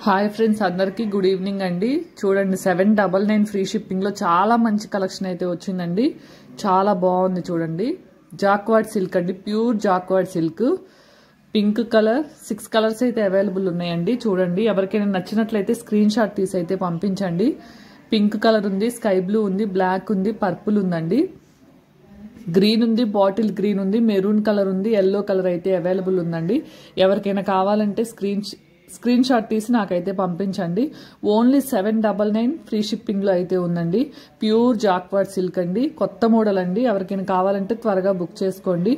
Hi friends, అందరికీ good evening అండి. చూడండి 799 ఫ్రీ షిప్పింగ్ లో చాలా మంచి కలెక్షన్ అయితే వచ్చిందండి. చాలా బాగుంది చూడండి. జాక్వార్డ్ సిల్క్ అండి, pure jacquard silk. Pink colour 6 colours అయితే అవైలబుల్ ఉన్నాయండి. చూడండి, ఎవరికైనా నచ్చినట్లయితే స్క్రీన్ షాట్ తీసి అయితే పంపించండి. పింక్ కలర్ ఉంది, స్కై బ్లూ ఉంది, బ్లాక్ ఉంది, పర్పుల్ ఉందండి, గ్రీన్ ఉంది, బాటిల్ గ్రీన్ ఉంది, మెరూన్ కలర్ ఉంది, ఎల్లో కలర్ అయితే అవైలబుల్ ఉందండి. ఎవరికైనా కావాలంటే స్క్రీన్ షాట్ తీసి నాకైతే పంపించండి. ఓన్లీ 799 ఫ్రీ షిప్పింగ్ లో అయితే ఉందండి. ప్యూర్ జాక్వార్డ్ సిల్క్ అండి, కొత్త మోడల్ అండి. ఎవరికైనా కావాలంటే త్వరగా బుక్ చేసుకోండి.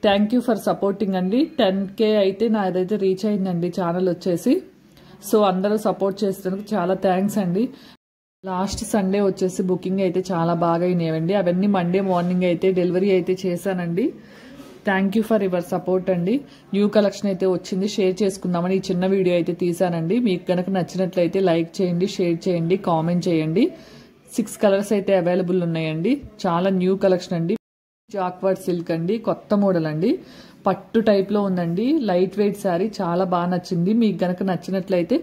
థ్యాంక్ యూ ఫర్ సపోర్టింగ్ అండి. 10K అయితే నాదైతే రీచ్ అయిందండి ఛానల్ వచ్చేసి. సో అందరూ సపోర్ట్ చేస్తున్నందుకు చాలా థ్యాంక్స్ అండి. లాస్ట్ సండే వచ్చేసి బుకింగ్ అయితే చాలా బాగా అయినాయండి. అవన్నీ మండే మార్నింగ్ అయితే డెలివరీ అయితే చేశానండి. Thank you for your support అండి. న్యూ కలెక్షన్ అయితే వచ్చింది, షేర్ చేసుకుందామని ఈ చిన్న వీడియో అయితే తీసానండి. మీకు కనుక నచ్చినట్లయితే లైక్ చేయండి, షేర్ చేయండి, కామెంట్ చేయండి. 6 కలర్స్ అయితే అవైలబుల్ ఉన్నాయండి. చాలా న్యూ కలెక్షన్ అండి. జాక్వార్డ్ సిల్క్ అండి, కొత్త మోడల్ అండి. పట్టు టైప్ లో ఉందండి. లైట్ వెయిట్ శారీ, చాలా బాగా నచ్చింది. మీకు కనుక నచ్చినట్లయితే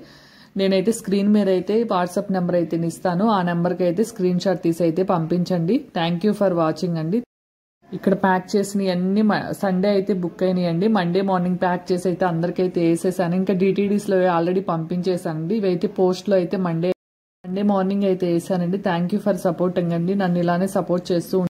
నేనైతే స్క్రీన్ మీద అయితే వాట్సాప్ నెంబర్ అయితే ఇస్తాను. ఆ నెంబర్కి అయితే స్క్రీన్ షాట్ తీసి అయితే పంపించండి. థ్యాంక్ యూ ఫర్ వాచింగ్ అండి. ఇక్కడ ప్యాక్ చేసినవి అన్ని సండే అయితే బుక్ అయినాయండి. మండే మార్నింగ్ ప్యాక్ చేసి అయితే అందరికైతే వేసేసాను. ఇంకా DTDs లో ఆల్రెడీ పంపించేసానండి. ఇవైతే పోస్ట్ లో అయితే మండే మార్నింగ్ అయితే వేసానండి. థ్యాంక్ యూ ఫర్ సపోర్టింగ్ అండి. నన్ను ఇలానే సపోర్ట్ చేస్తూ